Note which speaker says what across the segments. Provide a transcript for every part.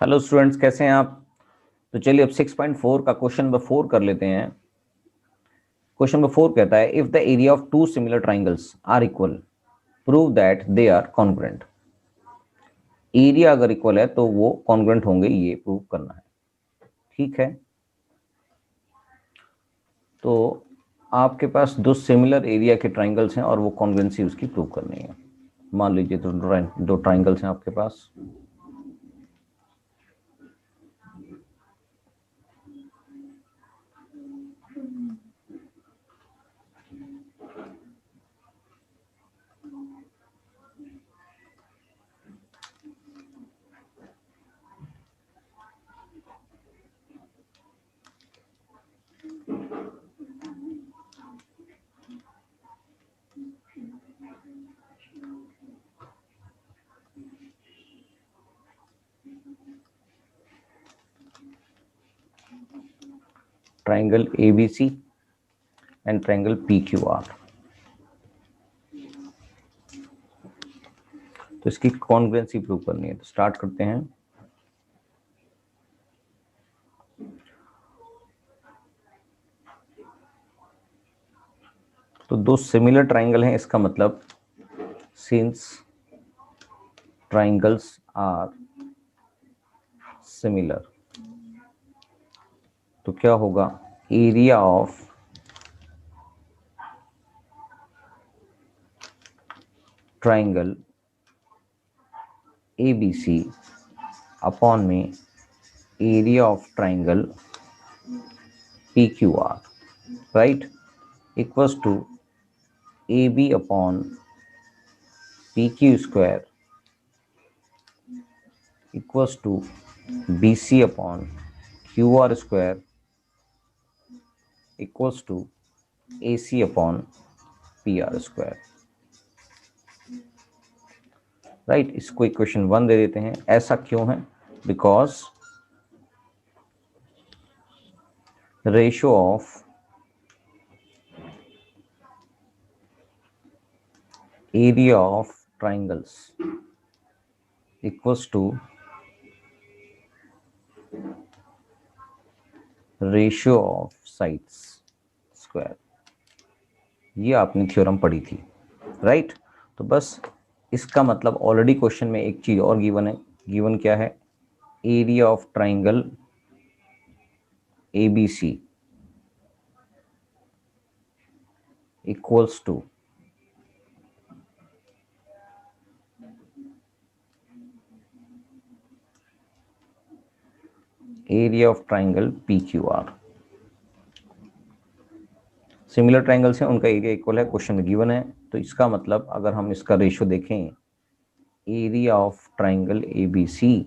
Speaker 1: Hello students, कैसे हैं आप। तो चलिए अब 6.4 का क्वेश्चन नंबर 4 कर लेते हैं। क्वेश्चन नंबर 4 कहता है if the area of two similar triangles are equal prove that they are congruent. Area अगर इक्वल है तो वो कॉन्ग्रुएंट होंगे, ये प्रूव करना है। ठीक है, तो आपके पास दो सिमिलर एरिया के ट्राइंगल्स हैं और वो कॉन्ग्रुएंसी उसकी प्रूव करनी है। मान लीजिए दो ट्राइंगल्स हैं आपके पास। Triangle ABC and triangle PQR। तो इसकी कॉन्ग्रुएंसी प्रूव करनी है, तो स्टार्ट करते हैं। तो दो सिमिलर ट्राइंगल हैं, इसका मतलब सिंस ट्राइंगल्स आर सिमिलर तो क्या होगा, area of triangle ABC upon में area of triangle PQR, right, equals to AB upon PQ square equals to BC upon QR square equals to AC upon PR square, right. इसको equation 1 दे देते हैं। ऐसा क्यों है? Because ratio of area of triangles equals to ratio of sides square। ये आपने theorem पढ़ी थी, राइट। तो बस इसका मतलब ऑलरेडी क्वेश्चन में एक चीज और गिवन है। गिवन क्या है? Area of triangle ABC equals to area of triangle PQR। Similar triangles हैं, उनका एरिया इक्वल है, क्वेश्चन में गिवन है। तो इसका मतलब अगर हम इसका रेशियो देखें, area of triangle ABC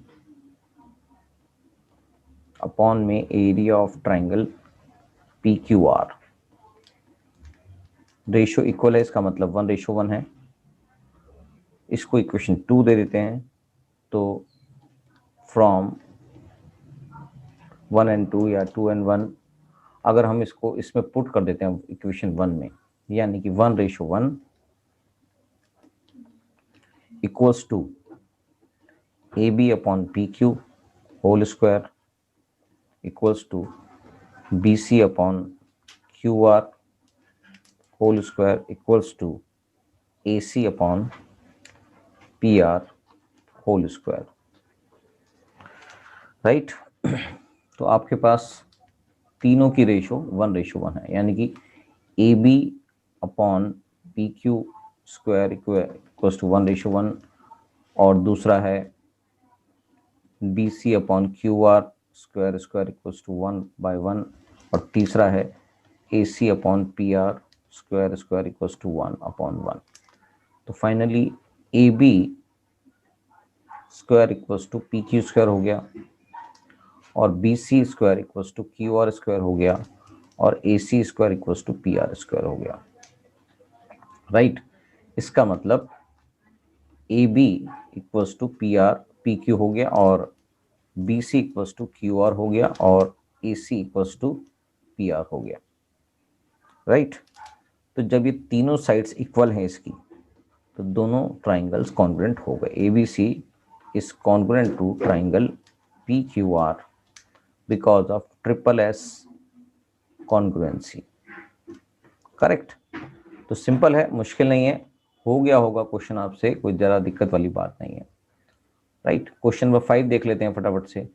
Speaker 1: upon में area of triangle PQR, ratio equal है, इसका मतलब 1:1 है। इसको इक्वेशन 2 दे देते हैं। तो फ्रॉम 1 and 2 या 2 and 1 अगर हम इसको इसमें पुट कर देते हैं इक्वेशन 1 में, यानी कि 1:1 equals to AB upon PQ whole square equals to BC upon QR whole square equals to AC upon PR whole square, right. तो आपके पास तीनों की रेशो 1:1 है, यानी कि AB upon PQ square equals to 1:1, और दूसरा है BC upon QR square equals to 1/1, और तीसरा है AC upon PR square equals to 1/1। तो finally AB square equals to PQ square हो गया, और BC square equals to QR square हो गया, और AC square equals to PR square हो गया, राइट। इसका मतलब AB इक्वल्स टू PQ हो गया, और BC इक्वल्स टू QR हो गया, और AC इक्वल्स टू PR हो गया, राइट। तो जब ये तीनों साइड्स इक्वल हैं इसकी, तो दोनों ट्राइंगल्स कॉन्ग्रुएंट हो गए। ABC is congruent to triangle PQR because of triple S congruency. Correct. तो सिंपल है, मुश्किल नहीं है, हो गया होगा क्वेश्चन आपसे, कोई ज़्यादा दिक्कत वाली बात नहीं है। राइट, क्वेश्चन नंबर 5 देख लेते हैं फटाफट से।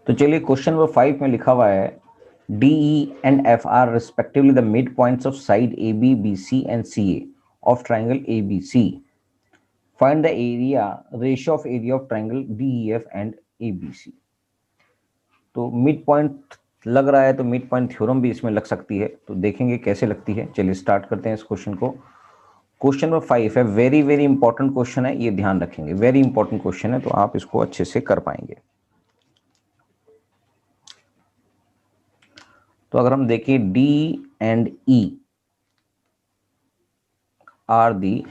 Speaker 1: तो चलिए, क्वेश्चन नंबर 5 में लिखा हुआ है DE and F are respectively the midpoints of side AB, BC and CA of triangle ABC. Find the area ratio of area of triangle DEF and ABC. तो मिड पॉइंट लग रहा है, तो mid point theorem भी इसमें लग सकती है, तो देखेंगे कैसे लगती है। चलिए स्टार्ट करते हैं इस क्वेश्चन को। क्वेश्चन नंबर 5 है, वेरी वेरी इंपॉर्टेंट क्वेश्चन है, ये ध्यान रखेंगे, वेरी इंपॉर्टेंट क्वेश्चन है, तो आप इसको अच्छे से कर पाएंगे। तो अगर हम देखें, D and E are the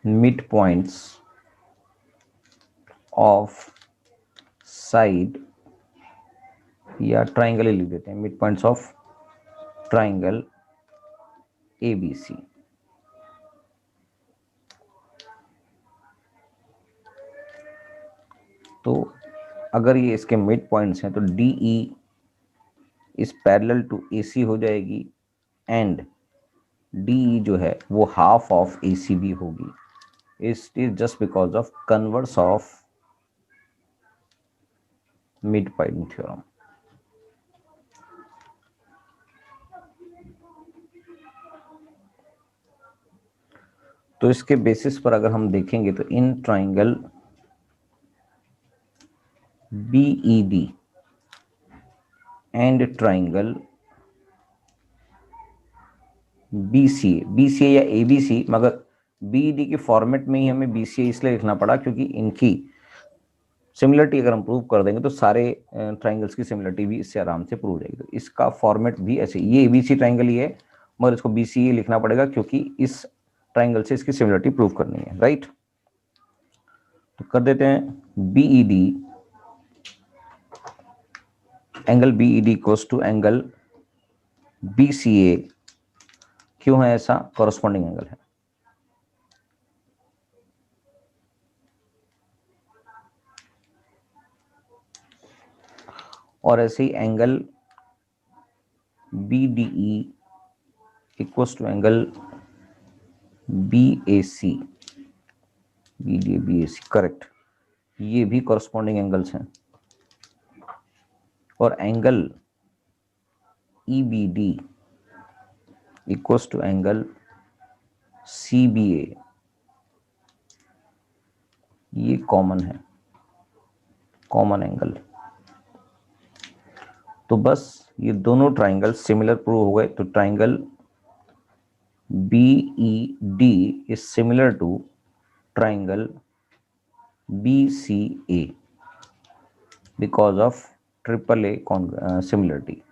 Speaker 1: midpoints of side, या ट्राइंगल ही लिख देते हैं, mid points of triangle ABC। तो अगर ये इसके मिड पॉइंट्स हैं तो DE is parallel to AC हो जाएगी, एंड DE जो है वो हाफ ऑफ AC भी होगी। It is just because of converse of mid point theorem. तो इसके बेसिस पर अगर हम देखेंगे तो in triangle BED and triangle BCA या ABC, मगर BED के फॉर्मेट में ही हमें BCA इसलिए लिखना पड़ा क्योंकि इनकी सिमिलरिटी अगर हम प्रूव कर देंगे तो सारे ट्राइंगल्स की सिमिलरिटी भी इससे आराम से प्रूव हो जाएगी। तो इसका फॉर्मेट भी ऐसे, ये ABC ट्राइंगल ही है, मगर इसको BCA लिखना पड़ेगा क्योंकि इस ट्राइंगल से इसकी सिमिलरिटी प्रूव करनी है। राइट, तो कर देते हैं BED, angle BED equals to angle BCA। क्यों है ऐसा? कॉरस्पॉन्डिंग एंगल है। और ऐसे ही angle BDE equals to angle BAC, BDA BAC, correct, ये भी कॉरस्पॉन्डिंग एंगल्स हैं। और angle EBD equals to angle CBA, ये कॉमन है, कॉमन एंगल। तो बस ये दोनों ट्राइंगल सिमिलर प्रूव हो गए। तो triangle BED is similar to triangle BCA because of triple A similarity.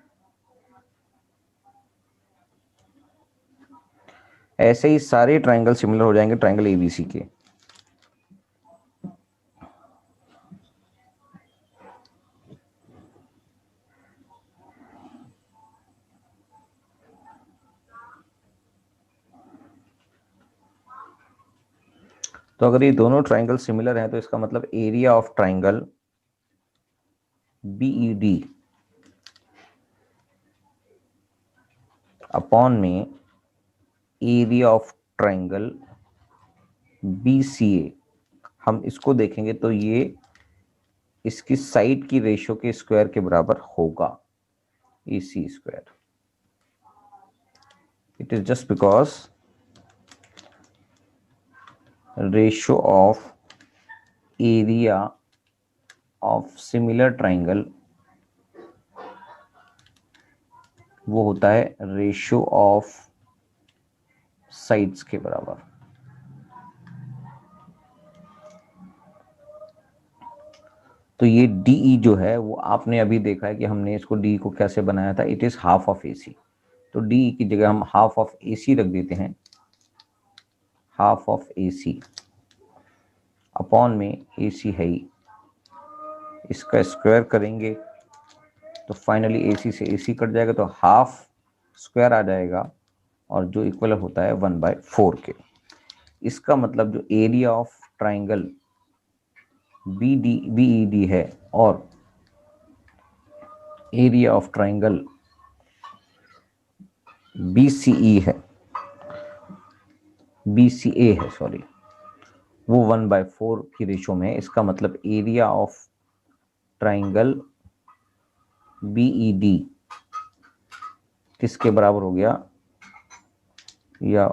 Speaker 1: ऐसे ही सारे ट्राइंगल सिमिलर हो जाएंगे ट्राइंगल ABC के। तो अगर ये दोनों ट्राइंगल सिमिलर हैं तो इसका मतलब area of triangle BED upon में एरिया ऑफ ट्राइंगल BCA, हम इसको देखेंगे तो ये इसकी साइड की रेशियो के स्क्वायर के बराबर होगा, AC square. It is just because ratio of area of similar triangle वो होता है रेशियो ऑफ साइड्स के बराबर। तो ये DE जो है वो आपने अभी देखा है कि हमने इसको DE को कैसे बनाया था, it is half of AC। तो DE की जगह हम हाफ ऑफ AC रख देते हैं, हाफ ऑफ AC अपॉन में AC है ही, इसका स्क्वायर करेंगे तो फाइनली AC से AC कट जाएगा, तो हाफ स्क्वायर आ जाएगा और जो इक्वल होता है 1/4 के। इसका मतलब जो एरिया ऑफ ट्राइंगल BED है और एरिया ऑफ ट्राइंगल BCA है, सॉरी, वो 1/4 की रेशो में है। इसका मतलब एरिया ऑफ ट्राइंगल BED किसके बराबर हो गया, या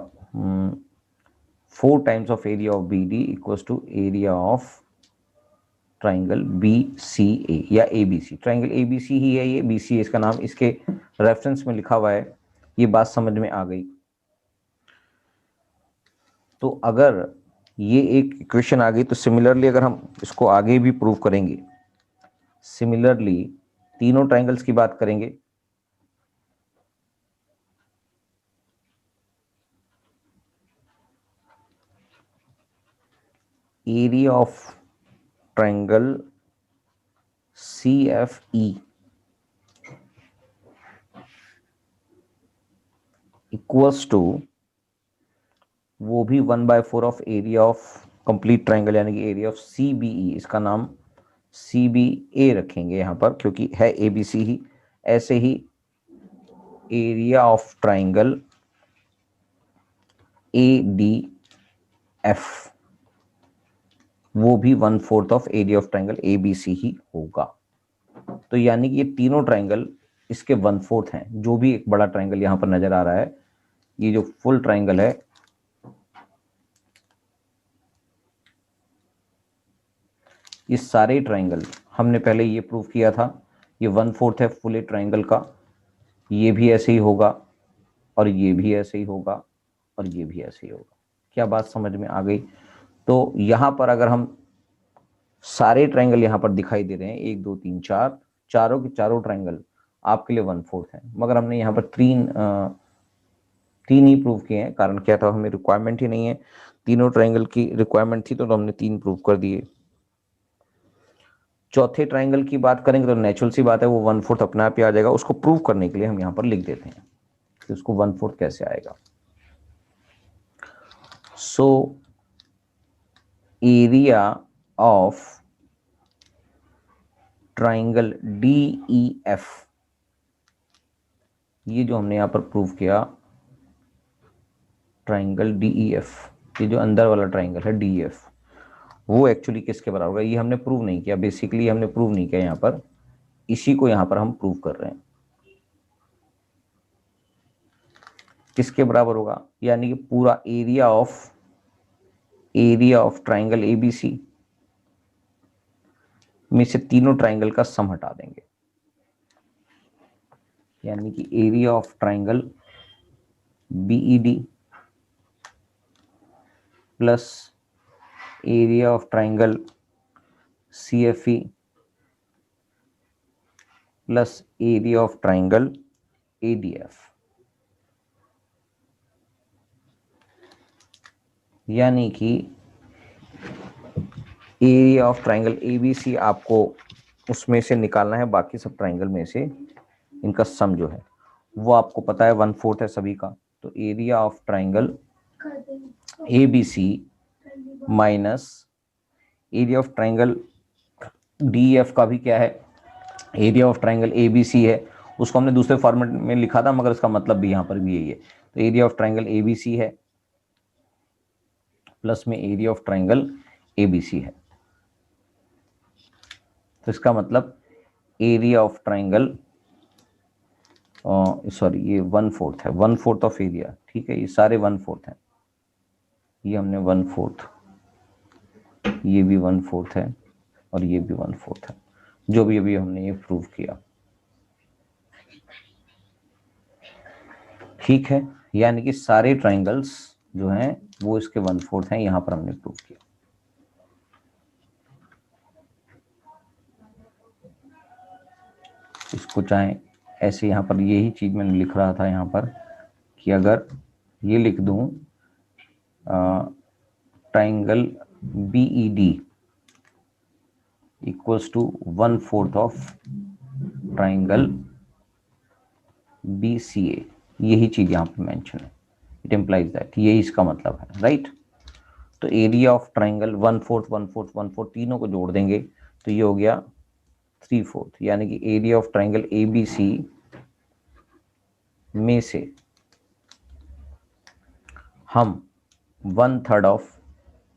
Speaker 1: 4 times of area of BD इक्वल्स to area of triangle BCA या ABC। ट्राइंगल ABC ही है ये, BCA इसका नाम, इसके रेफरेंस में लिखा हुआ है। ये बात समझ में आ गई। तो अगर ये एक इक्वेशन आ गई तो सिमिलरली अगर हम इसको आगे भी प्रूव करेंगे, सिमिलरली तीनों ट्राइंगल्स की बात करेंगे। Area of triangle CFE equals to, वो भी 1/4 of area of complete triangle यानी कि एरिया ऑफ CBE। इसका नाम CBA रखेंगे यहां पर क्योंकि है ABC ही। ऐसे ही एरिया ऑफ ट्राइंगल ADF, वो भी 1/4 of area of triangle ABC ही होगा। तो यानी कि ये तीनों ट्राइंगल इसके 1/4 हैं। जो भी एक बड़ा ट्राइंगल यहां पर नजर आ रहा है, ये जो फुल ट्राइंगल है, ये सारे ट्राइंगल हमने पहले ये प्रूव किया था, ये 1/4 है फुल ट्राइंगल का। ये भी ऐसे ही होगा और ये भी ऐसे ही होगा और ये भी ऐसे ही होगा। क्या बात समझ में आ गई? तो यहां पर अगर हम सारे ट्राइंगल यहां पर दिखाई दे रहे हैं, 1 2 3 4, चारों के चारों ट्राइंगल आपके लिए 1/4 है। मगर हमने यहाँ पर तीन ही प्रूव किए हैं। कारण क्या था, हमें रिक्वायरमेंट ही नहीं है, तीनों ट्राइंगल की रिक्वायरमेंट थी तो हमने 3 प्रूव कर दिए। चौथे ट्राइंगल की बात करेंगे तो नेचुरल सी बात है, वो 1/4 अपने आप ही आ जाएगा। उसको प्रूव करने के लिए हम यहाँ पर लिख देते हैं कि उसको 1/4 कैसे आएगा। So area of triangle DEF, ये जो हमने यहाँ पर प्रूव किया ट्राइंगल DEF, ये जो अंदर वाला ट्राइंगल है DEF, वो एक्चुअली किसके बराबर होगा, ये हमने प्रूव नहीं किया। बेसिकली हमने प्रूव नहीं किया यहाँ पर, इसी को यहाँ पर हम प्रूव कर रहे हैं। किसके बराबर होगा, यानी कि पूरा एरिया ऑफ ट्राइंगल ABC में से तीनों ट्राइंगल का सम हटा देंगे, यानी कि area of triangle BED plus area of triangle CFE plus area of triangle ADF, यानी कि एरिया ऑफ ट्राइंगल ABC आपको उसमें से निकालना है, बाकी सब ट्राइंगल में से इनका सम जो है वो आपको पता है 1/4 है सभी का। तो area of triangle ABC minus area of triangle DEF का भी क्या है, एरिया ऑफ ट्राइंगल ABC है। उसको हमने दूसरे फॉर्मेट में लिखा था मगर उसका मतलब भी यहाँ पर भी यही है। तो एरिया ऑफ ट्राइंगल ABC है प्लस में एरिया ऑफ ट्राइंगल ABC है। तो इसका मतलब एरिया ऑफ ट्राइंगल, सॉरी ये 1/4 है, 1/4 ऑफ एरिया, ठीक है, ये सारे 1/4 हैं। ये हमने 1/4, ये भी 1/4 है और ये भी 1/4 है, जो भी अभी हमने ये प्रूव किया, ठीक है। यानी कि सारे ट्राइंगल्स जो हैं वो इसके 1/4 हैं, यहां पर हमने प्रूव किया। इसको चाहे ऐसे, यहाँ पर यही चीज मैंने लिख रहा था यहाँ पर कि अगर ये लिख दूं triangle BED equals to 1/4 of triangle BCA, यही चीज यहाँ पर मेंशन है। इट इम्प्लाइज दैट, यही इसका मतलब है, राइट। तो एरिया ऑफ ट्राइंगल 1/4 1/4 1/4 तीनों को जोड़ देंगे तो ये हो गया 3/4, यानी कि एरिया ऑफ ट्राइंगल ABC में से हम 1/3 of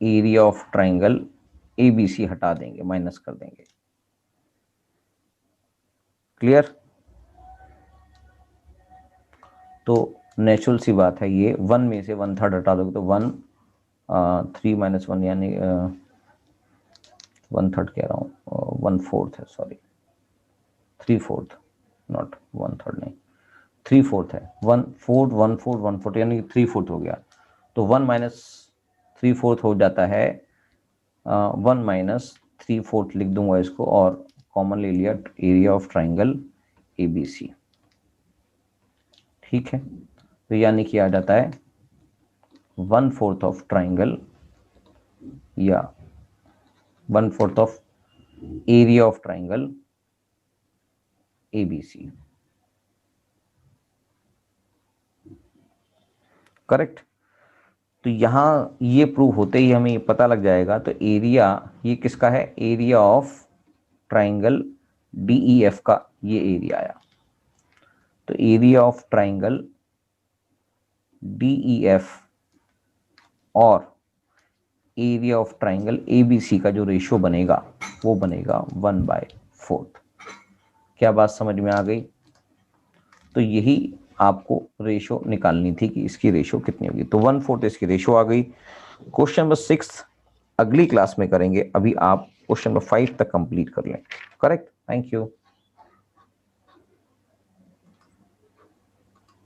Speaker 1: area of triangle ABC हटा देंगे, माइनस कर देंगे। क्लियर? तो नेचुरल सी बात है, ये 1 में से 1/3 हटा दोगे तो 1 3 - 1 यानी 1/3 कह रहा हूँ, 1/4 है, सॉरी 3/4, नॉट 1/3 नहीं 3/4 है, 1/4 1/4 1/4 यानी 3/4 हो गया। तो 1 - 3/4 हो जाता है 1 - 3/4 लिख दूंगा इसको, और कॉमन ले लिया एरिया ऑफ ट्राइंगल ABC। ठीक है, तो यानी कि आ जाता है 1/4 ऑफ ट्राइंगल या 1/4 of area of triangle ABC। Correct? तो यहां ये प्रूव होते ही हमें ये पता लग जाएगा, तो एरिया ये किसका है, एरिया ऑफ ट्राइंगल DEF का ये एरिया आया। तो एरिया ऑफ ट्राइंगल DEF और एरिया ऑफ ट्राइंगल ABC का जो रेशियो बनेगा वो बनेगा 1/4। क्या बात समझ में आ गई? तो यही आपको रेशियो निकालनी थी कि इसकी रेशियो कितनी होगी। तो 1/4 इसकी रेशियो आ गई। क्वेश्चन नंबर 6 अगली क्लास में करेंगे, अभी आप क्वेश्चन नंबर 5 तक कंप्लीट कर लें। करेक्ट? Thank you.